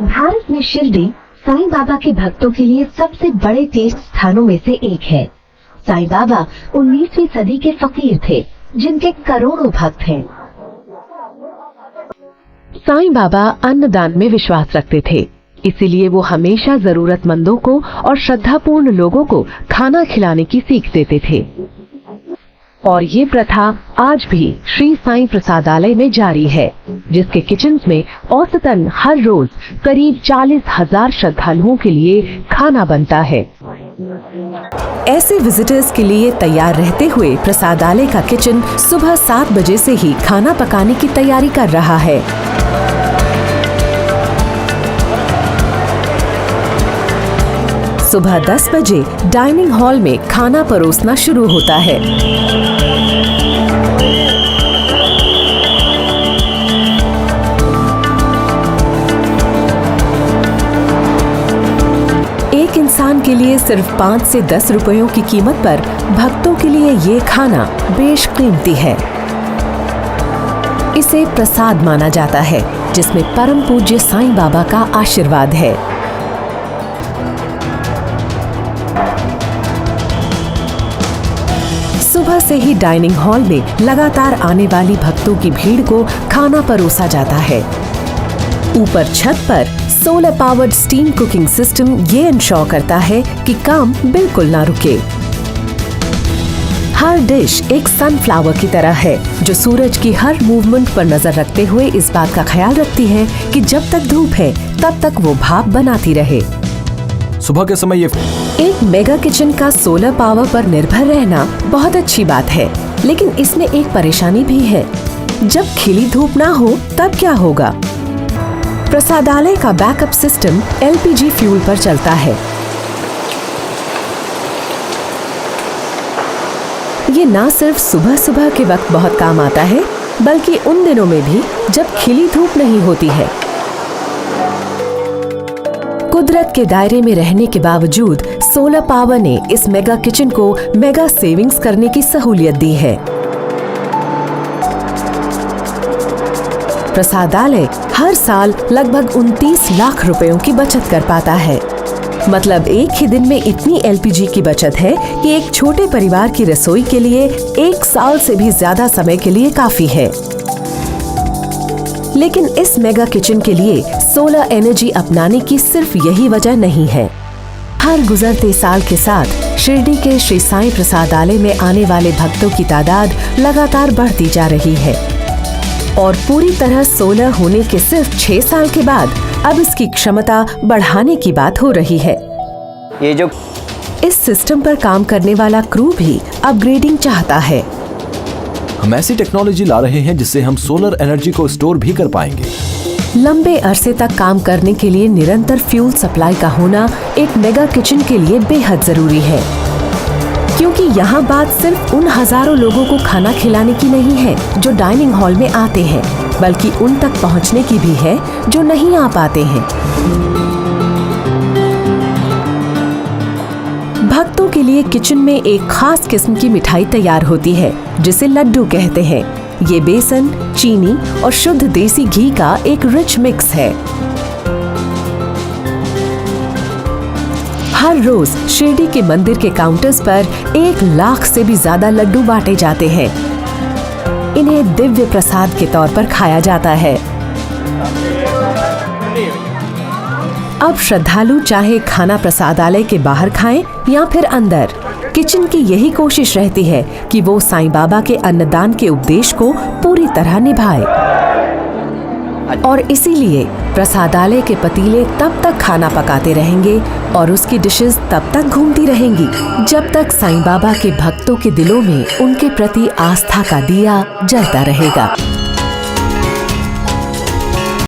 भारत में शिरडी साईं बाबा के भक्तों के लिए सबसे बड़े तीर्थ स्थानों में से एक है। साईं बाबा 19वीं सदी के फकीर थे, जिनके करोड़ों भक्त हैं। साईं बाबा अन्नदान में विश्वास रखते थे, इसीलिए वो हमेशा जरूरतमंदों को और श्रद्धापूर्ण लोगों को खाना खिलाने की सीख देते थे। और ये प्रथा आज भी श्री साईं प्रसादालय में जारी है, जिसके किचन में औसतन हर रोज करीब 40,000 श्रद्धालुओं के लिए खाना बनता है। ऐसे विजिटर्स के लिए तैयार रहते हुए प्रसादालय का किचन सुबह 7 बजे से ही खाना पकाने की तैयारी कर रहा है। सुबह 10 बजे डाइनिंग हॉल में खाना परोसना शुरू होता है। एक इंसान के लिए सिर्फ 5 से 10 रुपयों की कीमत पर भक्तों के लिए ये खाना बेशकीमती है। इसे प्रसाद माना जाता है, जिसमें परम पूज्य साईं बाबा का आशीर्वाद है। सुबह से ही डाइनिंग हॉल में लगातार आने वाली भक्तों की भीड़ को खाना परोसा जाता है। ऊपर छत पर solar powered steam cooking system ये इंश्योर करता है कि काम बिल्कुल ना रुके। हर डिश एक सनफ्लावर की तरह है, जो सूरज की हर मूवमेंट पर नजर रखते हुए इस बात का ख्याल रखती है कि जब तक धूप है तब तक वो भाप बनाती रहे। सुबह के समय ये एक मेगा किचन का सोलर पावर पर निर्भर रहना बहुत अच्छी बात है, लेकिन इसमें एक परेशानी भी है। जब खिली धूप ना हो तब क्या होगा? प्रसादालय का बैकअप सिस्टम एलपीजी फ्यूल पर चलता है। ये ना सिर्फ सुबह सुबह के वक्त बहुत काम आता है, बल्कि उन दिनों में भी जब खिली धूप नहीं होती है। कुदरत के दायरे में रहने के बावजूद सोलर पावर ने इस मेगा किचन को मेगा सेविंग्स करने की सहूलियत दी है। प्रसादालय हर साल लगभग 29 लाख रुपयों की बचत कर पाता है। मतलब एक ही दिन में इतनी एलपीजी की बचत है कि एक छोटे परिवार की रसोई के लिए 1 साल से भी ज्यादा समय के लिए काफी है। लेकिन इस मेगा किचन के लिए सोलर एनर्जी अपनाने की सिर्फ यही वजह नहीं है। हर गुजरते साल के साथ शिरडी के श्री साईं प्रसादालय में आने वाले भक्तों की तादाद लगातार बढ़ती जा रही है और पूरी तरह सोलर होने के सिर्फ 6 साल के बाद अब इसकी क्षमता बढ़ाने की बात हो रही है। इस सिस्टम पर काम करने वाला क्रू भी अपग्रेडिंग चाहता है। हम ऐसी टेक्नोलॉजी ला रहे हैं जिससे हम सोलर एनर्जी को स्टोर भी कर पाएंगे। लंबे अरसे तक काम करने के लिए निरंतर फ्यूल सप्लाई का होना एक मेगा किचन के लिए बेहद जरूरी है, क्योंकि यहाँ बात सिर्फ उन हजारों लोगों को खाना खिलाने की नहीं है जो डाइनिंग हॉल में आते हैं, बल्कि उन तक पहुँचने की भी है जो नहीं आ पाते हैं। भक्तों के लिए किचन में एक खास किस्म की मिठाई तैयार होती है, जिसे लड्डू कहते हैं। ये बेसन, चीनी और शुद्ध देसी घी का एक रिच मिक्स है। हर रोज शिरडी के मंदिर के काउंटर्स पर 1 लाख से भी ज्यादा लड्डू बांटे जाते हैं। इन्हें दिव्य प्रसाद के तौर पर खाया जाता है। अब श्रद्धालु चाहे खाना प्रसादालय के बाहर खाएं या फिर अंदर, किचन की यही कोशिश रहती है कि वो साईं बाबा के अन्नदान के उपदेश को पूरी तरह निभाए। और इसीलिए प्रसादालय के पतीले तब तक खाना पकाते रहेंगे और उसकी डिशेस तब तक घूमती रहेंगी जब तक साईं बाबा के भक्तों के दिलों में उनके प्रति आस्था का दिया जलता रहेगा।